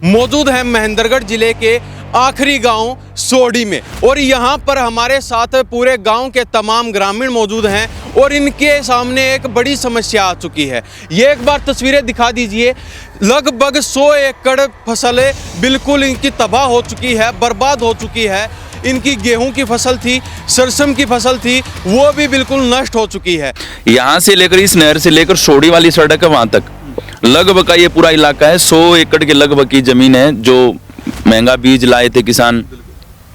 मौजूद है महेंद्रगढ़ जिले के आखिरी गांव सोडी में और यहां पर हमारे साथ पूरे गांव के तमाम ग्रामीण मौजूद हैं और इनके सामने एक बड़ी समस्या आ चुकी है। ये एक बार तस्वीरें दिखा दीजिए। लगभग 100 एकड़ फसलें बिल्कुल इनकी तबाह हो चुकी है, बर्बाद हो चुकी है। इनकी गेहूं की फसल थी, सरसों की फसल थी, वो भी बिल्कुल नष्ट हो चुकी है। यहाँ से लेकर इस नहर से लेकर सोडी वाली सड़क है वहाँ तक लगभग का ये पूरा इलाका है। 100 एकड़ के लगभग की जमीन है। जो महंगा बीज लाए थे किसान,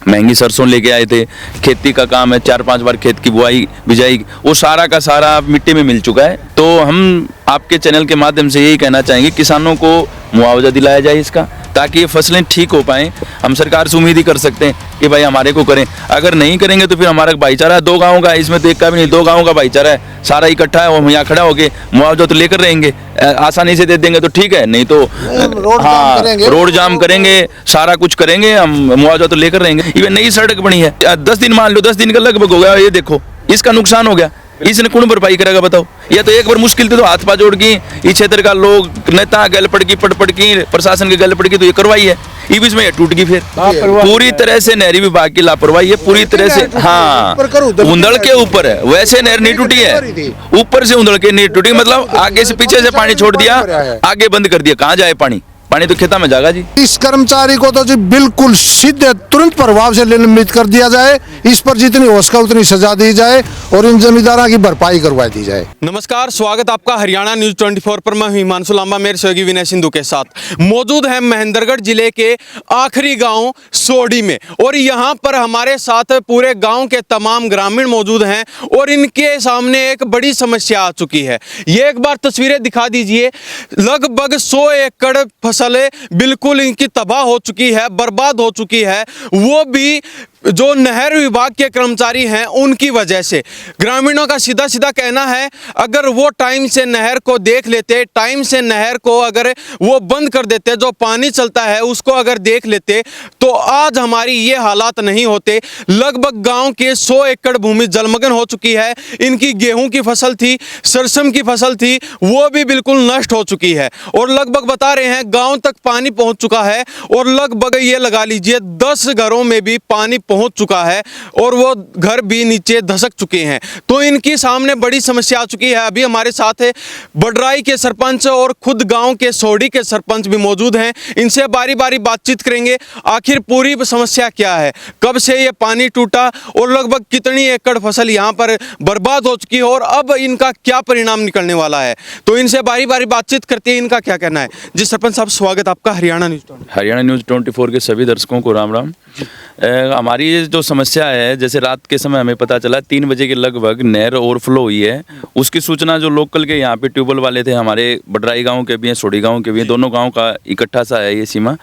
महंगी सरसों लेके आए थे, खेती का काम है, 4-5 बार खेत की बुआई बिजाई, वो सारा का सारा मिट्टी में मिल चुका है। तो हम आपके चैनल के माध्यम से यही कहना चाहेंगे किसानों को मुआवजा दिलाया जाए इसका, ताकि ये फसलें ठीक हो पाएं। हम सरकार से उम्मीद ही कर सकते हैं कि भाई हमारे को करें। अगर नहीं करेंगे तो फिर हमारा भाईचारा है 2 गाँव का, इसमें तो एक का भी नहीं, 2 गाँव का भाईचारा है, सारा इकट्ठा है। वो यहाँ खड़ा होके मुआवजा तो लेकर रहेंगे, आसानी से दे देंगे तो ठीक है, नहीं तो रोड जाम करेंगे, सारा कुछ करेंगे, हम मुआवजा तो लेकर रहेंगे। इवन नई सड़क बनी है, 10 दिन मान लो, 10 दिन का लगभग हो गया, ये देखो इसका नुकसान हो गया, इसने कौन भरपाई करेगा बताओ। या तो एक बार मुश्किल थी तो हाथ पा जोड़ की इस क्षेत्र का लोग नेता गल पड़ की प्रशासन की गल पड़ की तो ये करवाई है, ये बीच में ये टूट गई। फिर पूरी तरह से नहरी विभाग की लापरवाही है, पूरी तरह से। हाँ, उंदड़ के ऊपर है, वैसे नहर नहीं टूटी है, ऊपर से उंदड़ के नहीं टूटी, मतलब आगे से पीछे से पानी छोड़ दिया, आगे बंद कर दिया, कहाँ जाए पानी, पानी तो खेता में जाएगा जी। इस कर्मचारी को तो जी बिल्कुल सीधे तुरंत प्रभाव से निलंबित कर दिया जाए, इस पर जितनी हो सके उतनी सजा दी जाए और इन जमींदारों की भरपाई करवा दी जाए। नमस्कार, स्वागत आपका हरियाणा न्यूज 24 पर। मैं हिमांशु लांबा मेरे सहयोगी विनय सिंधु के साथ मौजूद है महेंद्रगढ़ जिले के आखिरी गांव सोडी में और यहां पर हमारे साथ पूरे गांव के तमाम ग्रामीण मौजूद हैं और इनके सामने एक बड़ी समस्या आ चुकी है। ये एक बार तस्वीरें दिखा दीजिए। लगभग 100 एकड़ फसलें बिल्कुल इनकी तबाह हो चुकी है, बर्बाद हो चुकी है, वो भी जो नहर विभाग के कर्मचारी हैं उनकी वजह से। ग्रामीणों का सीधा सीधा कहना है, अगर वो टाइम से नहर को देख लेते, टाइम से नहर को अगर वो बंद कर देते, जो पानी चलता है उसको अगर देख लेते तो आज हमारी ये हालात नहीं होते। लगभग गांव के 100 एकड़ भूमि जलमग्न हो चुकी है। इनकी गेहूं की फसल थी, सरसों की फसल थी, वो भी बिल्कुल नष्ट हो चुकी है और लगभग बता रहे हैं गाँव तक पानी पहुँच चुका है और लगभग ये लगा लीजिए 10 घरों में भी पानी पहुंच चुका है और वो घर भी नीचे धसक चुके हैं। तो इनकी सामने बड़ी समस्या आ चुकी है। अभी हमारे साथ है बडराई के सरपंच और खुद गांव के सोडी के सरपंच भी मौजूद हैं। इनसे बारी बारी बातचीत करेंगे, आखिर पूरी समस्या क्या है, कब से ये पानी टूटा और लगभग कितनी एकड़ फसल यहाँ पर बर्बाद हो चुकी है और अब इनका क्या परिणाम निकलने वाला है। तो इनसे बारी बारी बातचीत करते हैं, इनका क्या कहना है। जी सरपंच साहब, स्वागत आपका हरियाणा न्यूज 24 के सभी दर्शकों को राम राम। हमारी जो समस्या है, जैसे रात के समय हमें पता चला 3 बजे के लगभग नहर ओवरफ्लो हुई है। उसकी सूचना जो लोकल के यहाँ पे ट्यूबवेल वाले थे, हमारे बडराई गांव के भी हैं, सोडी गांव के भी हैं, दोनों गांव का इकट्ठा सा है ये सीमा।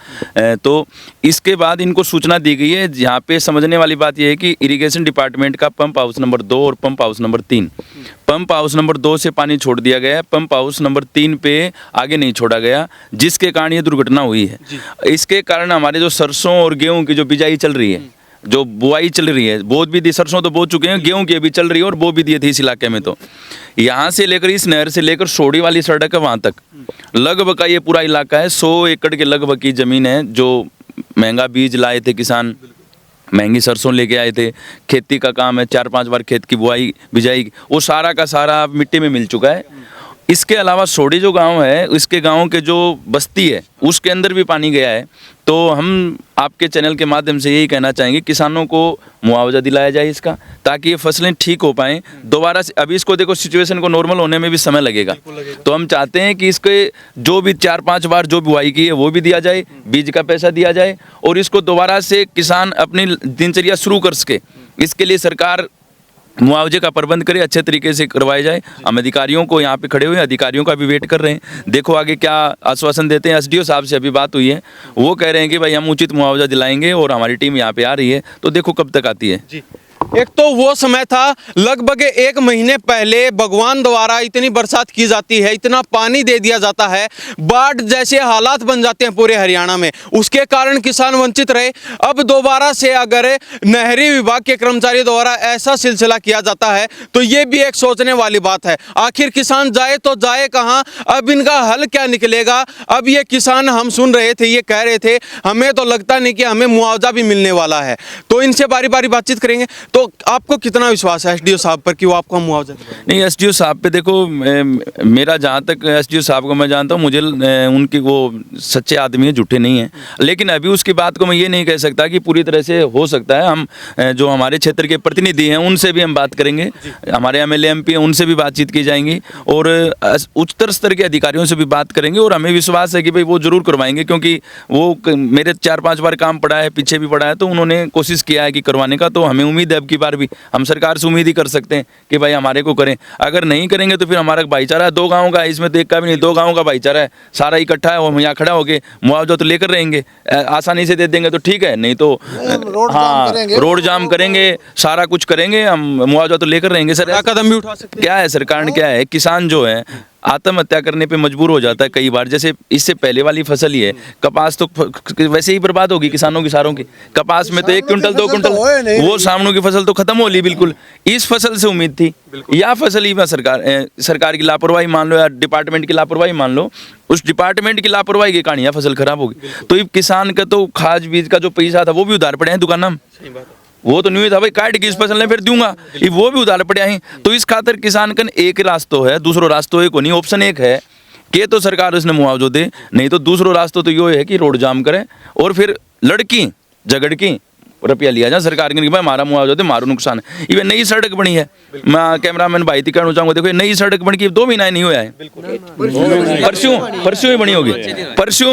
तो इसके बाद इनको सूचना दी गई है। यहाँ पे समझने वाली बात यह है कि इरिगेशन डिपार्टमेंट का पंप हाउस नंबर 2 और pump house number 3, pump house number 2 से पानी छोड़ दिया गया है, पंप हाउस नंबर 3 पे आगे नहीं छोड़ा गया, जिसके कारण ये दुर्घटना हुई है। इसके कारण हमारे जो सरसों और गेहूं की जो बिजाई चल रही है, जो बुआई चल रही है, बोध भी दी, सरसों तो बो चुके हैं, गेहूं की अभी चल रही है और बो भी दिए थे इस इलाके में। तो यहाँ से लेकर इस नहर से लेकर सोडी वाली सड़क है वहाँ तक लगभग का ये पूरा इलाका है। 100 एकड़ के लगभग की जमीन है। जो महंगा बीज लाए थे किसान, महंगी सरसों लेके आए थे, खेती का काम है, 4-5 बार खेत की बुआई बिजाई, वो सारा का सारा मिट्टी में मिल चुका है। इसके अलावा सोडी जो गांव है, इसके गांव के जो बस्ती है उसके अंदर भी पानी गया है। तो हम आपके चैनल के माध्यम से यही कहना चाहेंगे किसानों को मुआवजा दिलाया जाए इसका, ताकि ये फसलें ठीक हो पाएँ दोबारा से। अभी इसको देखो, सिचुएशन को नॉर्मल होने में भी समय लगेगा। तो हम चाहते हैं कि इसके जो भी 4-5 बार जो बुआई की है वो भी दिया जाए, बीज का पैसा दिया जाए और इसको दोबारा से किसान अपनी दिनचर्या शुरू कर सके। इसके लिए सरकार मुआवजे का प्रबंध करे, अच्छे तरीके से करवाया जाए। हम अधिकारियों को यहाँ पे खड़े हुए अधिकारियों का भी वेट कर रहे हैं, देखो आगे क्या आश्वासन देते हैं। एसडीओ साहब से अभी बात हुई है, वो कह रहे हैं कि भाई हम उचित मुआवजा दिलाएंगे और हमारी टीम यहाँ पे आ रही है, तो देखो कब तक आती है। जी एक तो वो समय था लगभग 1 महीने पहले भगवान द्वारा इतनी बरसात की जाती है, इतना पानी दे दिया जाता है, बाढ़ जैसे हालात बन जाते हैं पूरे हरियाणा में, उसके कारण किसान वंचित रहे। अब दोबारा से अगर नहरी विभाग के कर्मचारी द्वारा ऐसा सिलसिला किया जाता है तो ये भी एक सोचने वाली बात है। आखिर किसान जाए तो जाए कहाँ, अब इनका हल क्या निकलेगा। अब ये किसान, हम सुन रहे थे, ये कह रहे थे हमें तो लगता नहीं कि हमें मुआवजा भी मिलने वाला है। तो इनसे बारी बारी बातचीत करेंगे। तो आपको कितना विश्वास है एसडीओ साहब पर कि वो आपको मुआवजा देंगे? नहीं, एसडीओ साहब पे देखो, मेरा जहाँ तक एसडीओ साहब को मैं जानता हूँ, मुझे उनकी वो सच्चे आदमी है, झूठे नहीं है। लेकिन अभी उसकी बात को मैं ये नहीं कह सकता कि पूरी तरह से हो सकता है। हम जो हमारे क्षेत्र के प्रतिनिधि हैं उनसे भी हम बात करेंगे, हमारे एमएलए एमपी हैं उनसे भी बातचीत की जाएंगी, और उच्चतर स्तर के अधिकारियों से भी बात करेंगे। और हमें विश्वास है कि भाई वो जरूर करवाएंगे, क्योंकि वो मेरे 4-5 बार काम पड़ा है, पीछे भी पड़ा है, तो उन्होंने कोशिश किया है कि करवाने का। तो हमें उम्मीद है अब की बार भी हम सरकार से उम्मीद ही कर सकते हैं कि भाई हमारे को करें। अगर नहीं करेंगे तो फिर हमारा भाईचारा है 2 गाँव का, इसमें तो एक का भी नहीं, 2 गाँव का भाईचारा है, सारा इकट्ठा है। हम यहाँ खड़ा होके मुआवजा तो लेकर रहेंगे, आसानी से दे देंगे तो ठीक है, नहीं तो हाँ रोड जाम करेंगे, सारा कुछ करेंगे, हम मुआवजा तो लेकर रहेंगे। सर कदम भी उठा सकते हैं। क्या है, सरकार ने क्या है, किसान जो है आत्महत्या करने पे मजबूर हो जाता है कई बार। जैसे इससे पहले वाली फसल ही है, कपास तो वैसे ही बर्बाद होगी किसानों की, सारों की। कपास में तो 1 क्विंटल 2 क्विंटल वो सामनों की फसल तो खत्म हो ली बिल्कुल। इस फसल से उम्मीद थी, या फसल ही में सरकार की लापरवाही मान लो या डिपार्टमेंट की लापरवाही मान लो, उस डिपार्टमेंट की लापरवाही के कारण यह फसल खराब होगी। तो ये किसान का तो खाद बीज का जो पैसा था वो भी उधार पड़े हैं दुकान में, वो तो नहीं था भाई काट के इस फसल ने फिर दूंगा, ये वो भी उधार पड़े हैं। तो इस खातर किसान का एक रास्ता है, दूसरो रास्ता एक नहीं, ऑप्शन एक है कि तो सरकार उसने मुआवजा दे, नहीं तो दूसरो रास्ता तो ये है कि रोड जाम करे और फिर लड़की झगड़ की रुपया लिया जाए सरकार के, भाई हमारा मुआवजा दे, मारो नुकसान है। इवन नई सड़क बनी है, मैं कैमरामैन भाई थी कहना चाहूँगा, देखो नई सड़क बन के 2 महीना नहीं हुआ है, परसों ही बनी होगी, परसों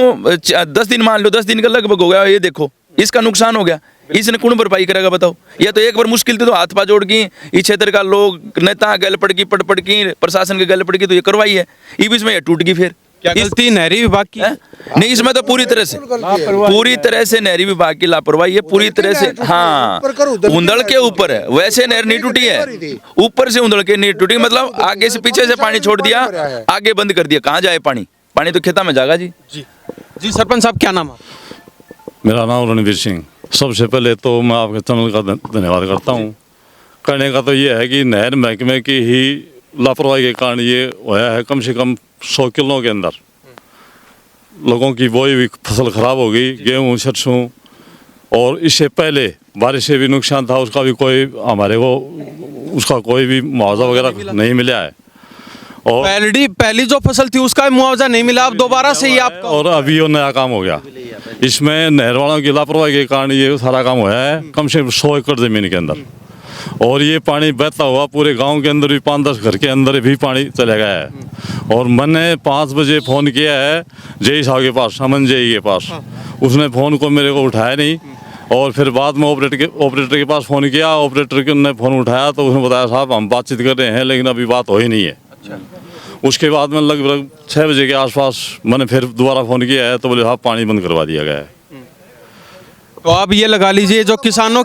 10 दिन मान लो, 10 दिन का लगभग हो गया। ये देखो इसका नुकसान हो गया, इसने कौन भरपाई करेगा बताओ। या तो एक बार मुश्किल थी तो हाथ पा जोड़ की इस क्षेत्र का लोग नेता गल पड़ की पड़ की प्रशासन के गल पड़ की तो ये करवाई है, ये बीच में ये टूट गई। फिर क्या गलती नहरी विभाग की है? नहीं, इसमें तो पूरी तरह से नहरी विभाग की लापरवाही है, पूरी तरह से। हाँ, उंदड़ के ऊपर है, वैसे नहर नहीं टूटी है, ऊपर से उंदड़ के नहीं टूटी, मतलब आगे से पीछे से पानी छोड़ दिया, आगे बंद कर दिया, कहाँ जाए पानी, पानी तो खेता में जाएगा। जी जी सरपंच साहब क्या नाम है? मेरा नाम रणवीर सिंह। सबसे पहले तो मैं आपके चैनल का धन्यवाद करता हूँ। कहने का तो ये है कि नहर महकमे की ही लापरवाही के कारण ये होया है। कम से कम 100 किलो के अंदर लोगों की बोई भी फसल खराब हो गई, गेहूँ सरसों, और इससे पहले बारिश से भी नुकसान था, उसका भी कोई हमारे को उसका कोई भी मुआवजा वगैरह नहीं मिला है। और पहली जो फसल थी उसका मुआवजा नहीं मिला, अब दोबारा से ही आपका, और अभी वो नया काम हो गया। इसमें नहर वालों की लापरवाही के कारण ये सारा काम हुआ है, कम से कम 100 एकड़ जमीन के अंदर। और ये पानी बहता हुआ पूरे गांव के अंदर भी 5-10 घर के अंदर भी पानी चले गया है। और मैंने 5 बजे फ़ोन किया है जय साहब के पास, समन जय के पास, उसने फ़ोन को मेरे को उठाया नहीं। और फिर बाद में ऑपरेटर के पास फ़ोन किया, ऑपरेटर ने फ़ोन उठाया तो उसने बताया साहब हम बातचीत कर रहे हैं लेकिन अभी बात हो ही नहीं है। उसके बाद में लगभग 6 बजे के आसपास मैंने फिर दोबारा फ़ोन किया है तो बोले साहब पानी बंद करवा दिया गया है। तो आप ये लगा लीजिए जो किसानों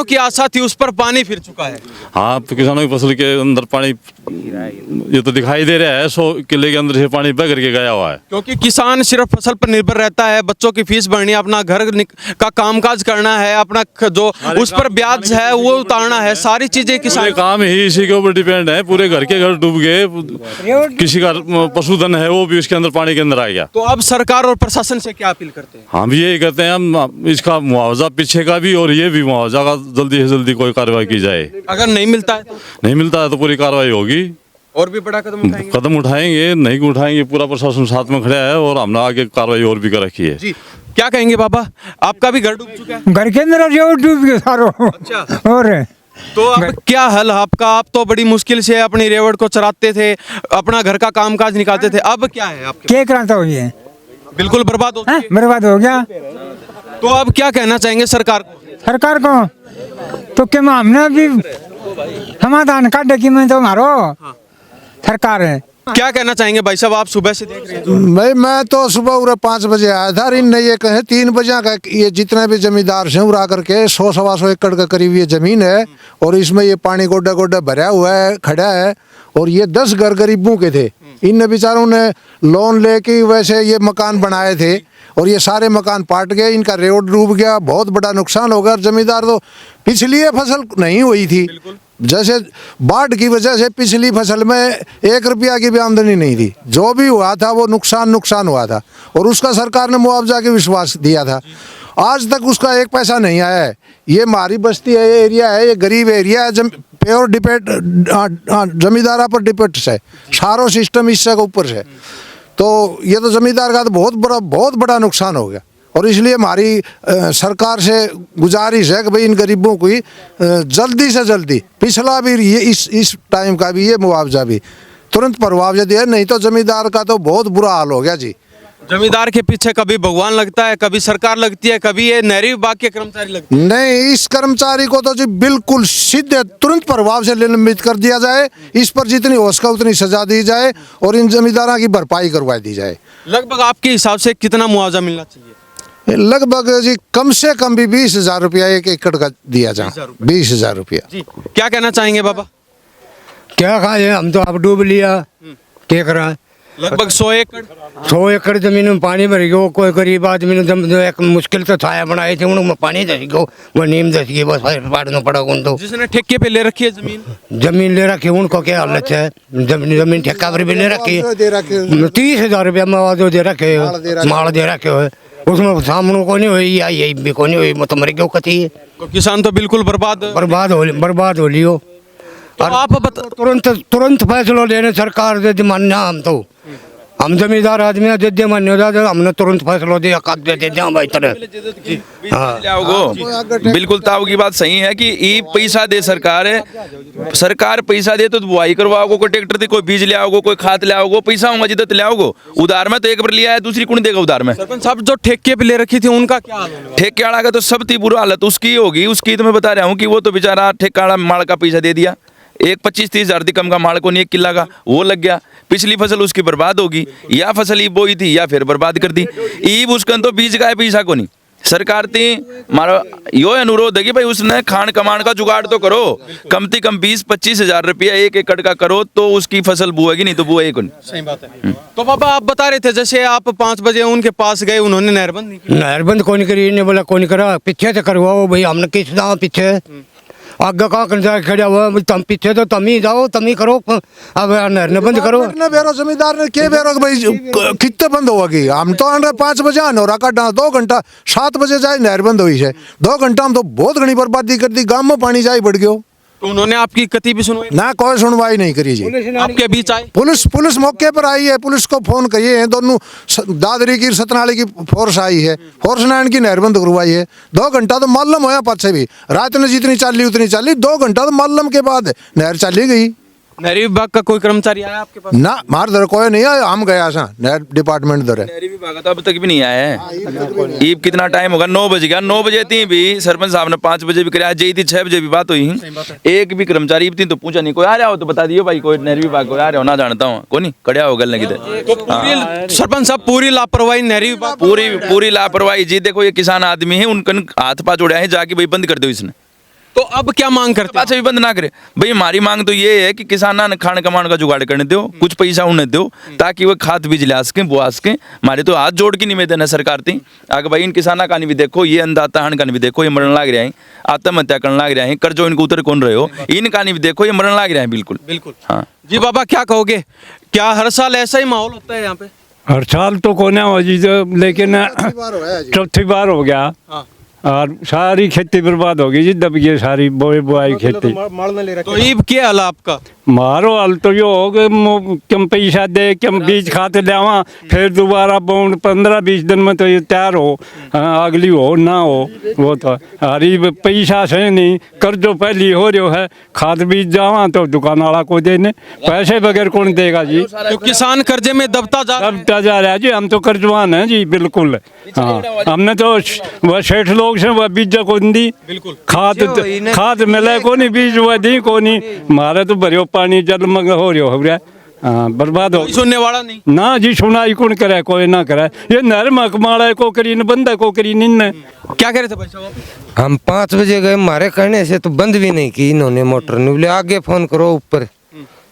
की आशा थी उस पर पानी फिर चुका है। हाँ, तो किसानों की फसल के अंदर पानी ये तो दिखाई दे रहा है, 100 किले के अंदर से पानी बह करके गया हुआ है। क्योंकि किसान सिर्फ फसल पर निर्भर रहता है, बच्चों की फीस भरनी है, अपना घर का कामकाज करना है, अपना जो उस पर ब्याज है वो उतारना है, सारी चीजें किसान काम ही इसी के ऊपर डिपेंड है। पूरे घर के घर डूब गए, किसी का पशुधन है वो भी उसके अंदर पानी के अंदर आ गया। तो अब सरकार और प्रशासन से क्या अपील करते हैं? हम भी यही कहते हैं, हम इसका मुआवजा पीछे का भी और ये भी मुआवजा का जल्दी से जल्दी कोई कार्रवाई की जाए। अगर नहीं मिलता है तो? नहीं मिलता है तो पूरी कार्रवाई होगी, और भी बड़ा कदम उठाएंगे, नहीं उठाएंगे पूरा प्रशासन साथ में खड़ा है और हमने आगे कार्रवाई और भी कर रखी है। जी क्या कहेंगे बाबा, आपका भी घर डूब चुका है? घर के अंदर जो डूब गया सारो। अच्छा। और तो अब क्या हल आपका? आप तो बड़ी मुश्किल से अपनी रेवड़ को चराते थे, अपना घर का कामकाज निकालते थे, अब क्या है आपके? क्या कराता हो ये? बिल्कुल बर्बाद हो गया। बर्बाद हो गया। तो अब क्या कहना चाहेंगे सरकार को? सरकार को तो क्या हमने भी समाधान काटे कि मैं तो मारो सरकार है क्या कहना चाहेंगे भाई साहब, आप सुबह से देख रहे हैं? भाई मैं तो सुबह उरा 5 बजे आया था, इन ये कहे 3 बजे का ये जितने भी जमींदार हैं उरा करके 100-125 एकड़ का करीब ये जमीन है, और इसमें ये पानी गोड्डा गोड्डा भरा हुआ है, खड़ा है, और ये 10 घर गरीबों के थे। इन बेचारों ने लोन लेके वैसे ये मकान बनाए थे, और ये सारे मकान पाट गए, इनका रोड डूब गया, बहुत बड़ा नुकसान हो गया। जमींदार तो पिछली ये फसल नहीं हुई थी, जैसे बाढ़ की वजह से पिछली फसल में 1 रुपया की भी आमदनी नहीं थी, जो भी हुआ था वो नुकसान हुआ था, और उसका सरकार ने मुआवजा के विश्वास दिया था। आज तक उसका 1 पैसा नहीं आया है। ये हमारी बस्ती है, ये एरिया है, ये गरीब एरिया है, प्योर डिपेंड जमींदारा पर डिपेंड है, सारो सिस्टम इससे ऊपर से। तो ये तो जमींदार का तो बहुत बड़ा नुकसान हो गया, और इसलिए हमारी सरकार से गुजारिश है कि भाई इन गरीबों को जल्दी से जल्दी पिछला भी ये इस टाइम का भी ये मुआवजा भी तुरंत मुआवजा दिया, नहीं तो जमींदार का तो बहुत बुरा हाल हो गया जी। जमींदार के पीछे कभी भगवान लगता है, कभी सरकार लगती है, कभी ये नहरी विभाग के कर्मचारी लगते हैं। नहीं, इस कर्मचारी को तो जी बिल्कुल सीधे तुरंत प्रभाव से निलंबित कर दिया जाए, इस पर जितनी हो सके उतनी सजा दी जाए, और इन जमींदारों की भरपाई करवा दी जाए। लगभग आपके हिसाब से कितना मुआवजा मिलना चाहिए? लगभग जी कम से कम भी 20,000 रुपया 1 एकड़ का दिया जाए, 20,000 रुपया। जी, क्या कहना चाहेंगे बाबा? क्या खाए, हम तो अब डूब लिया, क्या करा। लगभग 100 एकड़ 100 एकड़ जमीन में पानी भर गयो। कोई गरीब आदमी ने एक मुश्किल से छाया बनाए थे, उनमें पानी धस गयो, वो नीम धस गई, बस पाड़ना पड़ा उन तो। जिसने ठेके पे ले रखी है जमीन ले रखी, उनको क्या हालत है, जमीन ठेका पर भी ले रखी, 30,000 रुपया मुआवजा दे रखे, माल दे रखे हो, उसमें सामने को नहीं हुई, या यही भी को नहीं हुई, मतलब मर गयो कथी। तो किसान तो बिल्कुल बर्बाद हो लियो। तो आप तुरंत फैसला लेने सरकार दे मान्य, हम जमींदार आदमी दे दे मान्य, हमने तुरंत फैसला दिया, दे दे भाई तरह। बिल्कुल ताऊ की बात सही है कि ई पैसा दे सरकार है, सरकार पैसा दे तो बुआई करवाओगे, कोई ट्रैक्टर दे, कोई बीज ले आओगे, कोई खाद ले आओगे, पैसा होगा जिद्दत ले आओगे। उधार में तो एक बार लिया है, दूसरी कौन देगा उधार में? सरपंच साहब जो ठेके पे ले रखी थी उनका क्या हाल होगा? ठेके वाला का तो सब थी बुरा हालत उसकी होगी। उसकी तो मैं बता रहा हूँ कि वो तो बेचारा ठेका वाला माल का पैसा दे दिया, एक 25-30 हजार कम का माल को नहीं, 1 किला का वो लग गया, पिछली फसल उसकी बर्बाद होगी, या फसल ई बोई थी या फिर बर्बाद कर दी। ई उसकन तो बीज का पैसा को नहीं, सरकार थी मारो यो अनुरोध है कि भाई उसने खान कमान का जुगाड़ तो करो, कम से कम 20-25 हजार रुपया 1 एकड़ का करो तो उसकी फसल बुएगी, नहीं तो बुएगी को नहीं। सही बात है। तो बाबा आप बता रहे थे जैसे आप 5 बजे उनके पास गए, उन्होंने नहरबंद नहीं की। नहरबंद कौन करी, इन्हें बोला कौन करा, पीछे से करवाओ भाई, हमने किस दाव पीछे आगे का कर खड़ा हुआ, तुम पीछे तो तुम ही जाओ, तुम ही करो, अब नहर बंद करो। बेरो जमींदार ने क्या बेरो भाई कितने बंद होगी, हम तो 5 बजे नौरा का 2 घंटा 7 बजे जाए नहर बंद हुई है, 2 घंटा हम तो बहुत घनी बर्बादी कर दी, गांव में पानी जाए बढ़ गयो। तो उन्होंने आपकी कति भी सुनवाई ना, कोई सुनवाई नहीं करी जी। आपके बीच आए पुलिस मौके पर आई है, पुलिस को फोन किए हैं, दोनों दादरी की सतनाली की फोर्स आई है, फोर्स ने इनकी नहरबंद करवाई है। 2 घंटा तो मालूम होया, पाछे भी रात में जितनी चाली उतनी चाली, 2 घंटा तो मालूम के बाद नहर चली गई। नहरी विभाग का कोई कर्मचारी आया आपके पास? ना, मार दर कोई नहीं आया, हम गया सा नहर डिपार्टमेंट दर नहरी विभाग तो अब तक भी नहीं आया है। ईब कितना टाइम होगा, 9 बज गया, 9 बजे थी भी सरपंच साहब ने 5 बजे भी कराया, जई थी 6 बजे भी बात हुई, एक भी कर्मचारी थी तो पूछा नहीं, कोई आ रहा हो तो बता दियो भाई, कोई नहरी विभाग को आ रहे हो ना जानता हूँ, कोई नहीं कड़िया हो गल किधर। सरपंच साहब पूरी लापरवाही नहरी विभाग, पूरी लापरवाही जी। देखो ये किसान आदमी है, उनका हाथ पाँव जोड़ा है, जाके भाई बंद कर दो इसने। तो अब क्या मांग करते हैं? अच्छा भी बंद ना करे भाई, हमारी मांग तो ये है कि किसाना ने खान कमान का जुगाड़ करने दो, कुछ पैसा उन्हें दो ताकि वो खाद बीज ला सके, बुआ सके। हमारे तो हाथ जोड़ के निवेदन है सरकार थी, अगर भाई इन किसाना का नहीं भी देखो, ये अंदाता हन का नहीं भी देखो, ये मरण लाग रहे हैं, आत्महत्या करने लाग रहे हैं, कर्जो इनको उतर कौन रहे हो, इनका नहीं भी देखो, ये मरण लाग रहे हैं। बिल्कुल बिल्कुल। हाँ जी बाबा क्या कहोगे, क्या हर साल ऐसा ही माहौल होता है यहाँ पे? हर साल तो कोने हो जी, लेकिन चौथी बार हो गया, और सारी खेती बर्बाद होगी जी, दब गई सारी बुआई खेती। तो ईब क्या हाल आपका? मारो हाल तो यो हो गए, कम पैसा दे, कम बीज खाते लावा, फिर दोबारा बोन 15-20 दिन में तो ये तैयार हो, अगली हो ना हो, वो तो अरे पैसा से नहीं, कर्जो पहली हो रही है, खाद बीज जावा तो दुकान वाला को देने, पैसे बगैर कौन देगा जी? तो किसान कर्जे में दबता जा रहा है जी, हम तो कर्जवान हैं जी बिल्कुल। हाँ, हमने तो वह सेठ लोग से वह बीज को दी, खाद मिले को नहीं, बीज वह दी को नहीं, मारे तो भरियो पानी जल मंग हो रहा है, हाँ बर्बाद हो कोई सुनने वाला नहीं। ना जी, सुनाई कौन करे, कोई ना करे। ये नहर महकमा को करी न बंदा को करी निन्न। क्या कह रहे थे भाई साहब आप? हम 5 बजे गए, हमारे कहने से तो बंद भी नहीं की इन्होंने मोटर ने। बोले आगे फोन करो ऊपर।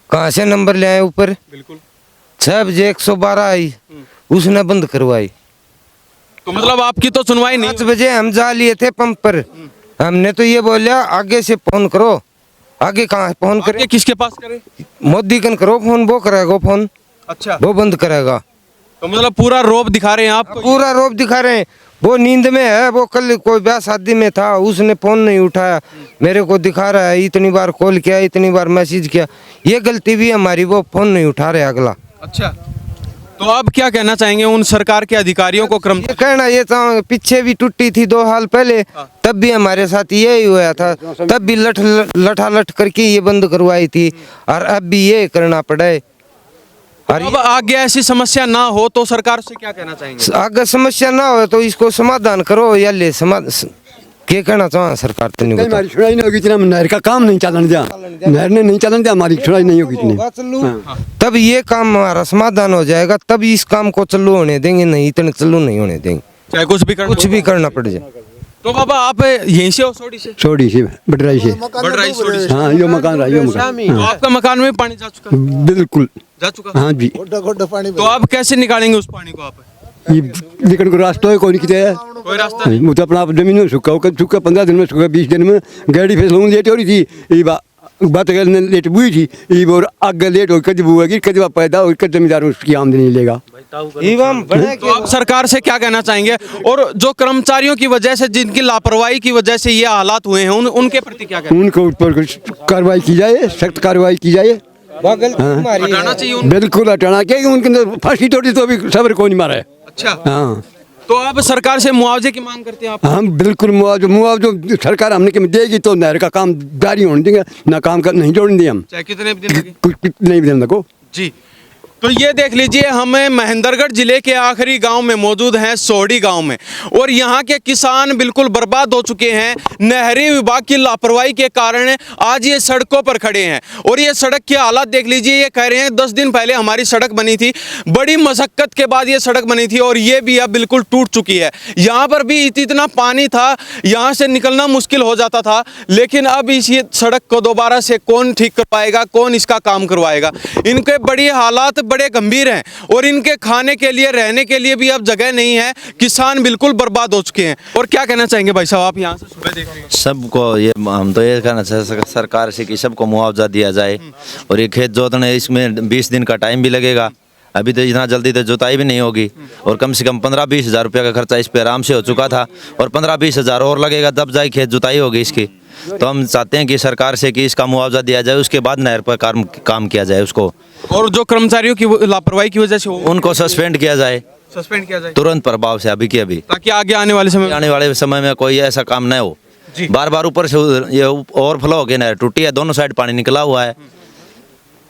कहाँ से नंबर ले आए ऊपर? बिल्कुल। 6 बजे 112 आई, उसने बंद करवाई। तो मतलब आपकी तो सुनवाई नहीं 5 बजे हम जा लिए थे पंप पर। हमने तो ये बोला आगे से फोन करो। आगे कहाँ फोन आगे करे? किसके पास करे? मोदी कन करो फोन, वो करेगा फोन, अच्छा, वो बंद करेगा। तो मतलब पूरा रोब दिखा रहे हैं आपको। पूरा रोब दिखा रहे हैं। वो नींद में है, वो कल कोई ब्याह शादी में था, उसने फोन नहीं उठाया, मेरे को दिखा रहा है इतनी बार कॉल किया, इतनी बार मैसेज किया। ये गलती भी हमारी, वो फोन नहीं उठा रहे अगला। अच्छा, तो आप क्या कहना चाहेंगे उन सरकार के अधिकारियों को? क्रम ये कहना ये था, पीछे भी टूटी थी 2 साल पहले, तब भी हमारे साथ यही हुआ था, तब भी लठ करके ये बंद करवाई थी, और अब भी ये करना पड़े। और अब आगे ऐसी समस्या ना हो तो सरकार से क्या कहना चाहेंगे? अगर समस्या ना हो तो इसको समाधान करो, या ले क्या कहना चाहो सरकार तो नहीं बता। हमारी सुनाई नहीं होगी इतना, नहर का काम नहीं चलन दिया, नहर ने नहीं चलन दिया, हमारी सुनाई नहीं होगी इतनी। तब ये काम हमारा समाधान हो जाएगा, तब इस काम को चालू होने देंगे, नहीं इतने चालू नहीं होने देंगे, चाहे कुछ भी करना कुछ भी करना पड़ जाए। तो बाबा आप यहीं से हो? सोडी से? छोड़ी से बटराई से। बड़राई सोडी से। हाँ यो मकान रहा, यो मकान। तो आपका मकान में पानी जा चुका? बिल्कुल जा चुका। हाँ जी। गोड्डा पानी तो आप कैसे निकालेंगे उस पानी को? आप ये निकल को रास्ता है कोई कितने है, कोई रास्ता नहीं? वो तो अपना जमीन में सूखा होकर सूखा 15 दिन में सूखा, 20 दिन में गाड़ी फिर लेट हो रही थी। ये बात लेट हुई थी, ये और आगे लेट हो कभी बुएगी, कभी पैदा हो, कभी जमींदार उसकी आमदनी लेगा। तो आप सरकार से क्या कहना चाहेंगे? और जो कर्मचारियों की वजह से, जिनकी लापरवाही की वजह से ये हालात हुए हैं, उनके प्रति क्या कहना? उनको ऊपर कार्रवाई की जाए, सख्त कार्रवाई की जाए। हटाना चाहिए उनको। बिल्कुल हटाना, क्योंकि उनके अंदर फांसी तोड़ी तो अभी सबर को नहीं मारा है। अच्छा, हाँ तो आप सरकार से मुआवजे की मांग करते हैं आप? हम बिल्कुल मुआवजा सरकार हमने के देगी तो नहर का काम जारी होने देंगे, ना काम कर नहीं जोड़ने देंगे हम, चाहे कितने भी दिन लगे। कुछ नहीं भी देने को। जी, तो ये देख लीजिए, हमें महेंद्रगढ़ जिले के आखिरी गांव में मौजूद हैं, सोडी गांव में, और यहाँ के किसान बिल्कुल बर्बाद हो चुके हैं। नहरी विभाग की लापरवाही के कारण आज ये सड़कों पर खड़े हैं। और ये सड़क के हालात देख लीजिए, ये कह रहे हैं 10 दिन पहले हमारी सड़क बनी थी, बड़ी मशक्कत के बाद ये सड़क बनी थी, और ये भी अब बिल्कुल टूट चुकी है। यहाँ पर भी इतना पानी था, यहाँ से निकलना मुश्किल हो जाता था, लेकिन अब इस ये सड़क को दोबारा से कौन ठीक करवाएगा, कौन इसका काम करवाएगा? इनके बड़ी हालात बड़े गंभीर हैं, और इनके खाने के लिए, रहने के लिए भी अब जगह नहीं है। किसान बिल्कुल बर्बाद हो चुके हैं। और क्या कहना चाहेंगे भाई साहब, आप यहाँ से सुबह देख रहे हैं? सबको ये हम तो ये कहना चाहते हैं सरकार से कि सबको मुआवजा दिया जाए, और ये खेत जोतने इसमें 20 दिन का टाइम भी लगेगा। अभी तो इतना जल्दी तो जुताई भी नहीं होगी, और कम से कम 15-20 हज़ार रुपये का खर्चा इस पे आराम से हो चुका था, और 15-20 हज़ार और लगेगा तब जाए खेत जुताई होगी इसकी। तो हम चाहते हैं कि सरकार से कि इसका मुआवजा दिया जाए, उसके बाद नहर पर काम किया जाए उसको, और जो कर्मचारियों की लापरवाही की वजह से उनको सस्पेंड किया जाए, सस्पेंड किया जाए तुरंत प्रभाव से अभी की अभी, ताकि आगे आने वाले समय में कोई ऐसा काम न हो। बार बार ऊपर से ये ओवरफ्लो हो गया, नहर टूटी है, दोनों साइड पानी निकला हुआ है।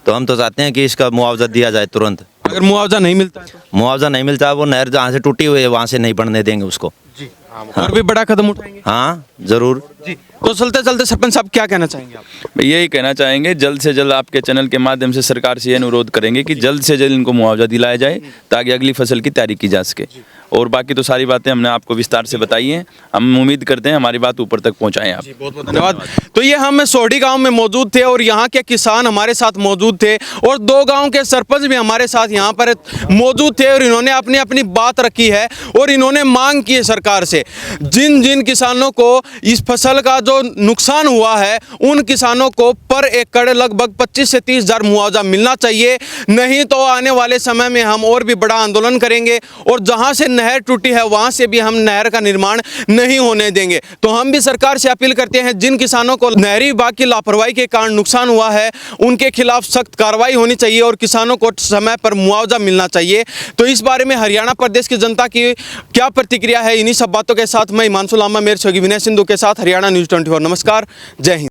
तो हम तो चाहते हैं कि इसका मुआवजा दिया जाए तुरंत। अगर मुआवजा नहीं मिलता है तो? मुआवजा नहीं मिलता, वो नहर जहाँ से टूटी हुई है वहाँ से नहीं बढ़ने देंगे उसको। जी, और भी बड़ा कदम उठाएंगे। हाँ जरूर जी, तो चलते चलते सरपंच साहब क्या कहना चाहेंगे आप? यही कहना चाहेंगे, जल्द से जल्द आपके चैनल के माध्यम से सरकार से ये अनुरोध करेंगे कि जल्द से जल्द इनको मुआवजा दिलाया जाए, ताकि अगली फसल की तैयारी की जा सके। और बाकी तो सारी बातें हमने आपको विस्तार से बताई हैं। हम उम्मीद करते हैं हमारी बात ऊपर तक पहुंचाएं आप। बहुत बहुत धन्यवाद। तो ये हम सोडी गांव में मौजूद थे, और यहाँ के किसान हमारे साथ मौजूद थे, और 2 गांव के सरपंच भी हमारे साथ यहाँ पर मौजूद थे, और इन्होंने अपनी अपनी बात रखी है, और इन्होंने मांग की है सरकार से, जिन जिन किसानों को इस फसल का जो नुकसान हुआ है, उन किसानों को पर एकड़ लगभग 25 से 30 हज़ार मुआवजा मिलना चाहिए। नहीं तो आने वाले समय में हम और भी बड़ा आंदोलन करेंगे, और जहाँ से नहर टूटी है वहाँ से भी हम नहर का निर्माण नहीं होने देंगे। तो हम भी सरकार से अपील करते हैं, जिन किसानों को नहरी विभाग की लापरवाही के कारण नुकसान हुआ है, उनके खिलाफ सख्त कार्रवाई होनी चाहिए, और किसानों को समय पर मुआवजा मिलना चाहिए। तो इस बारे में हरियाणा प्रदेश की जनता की क्या प्रतिक्रिया है, इन्हीं सब बातों के साथ मैं हिमांशु लांबा, मेरे सहयोगी विनय सिंधु के साथ हरियाणा न्यूज़ 24। नमस्कार, जय हिंद।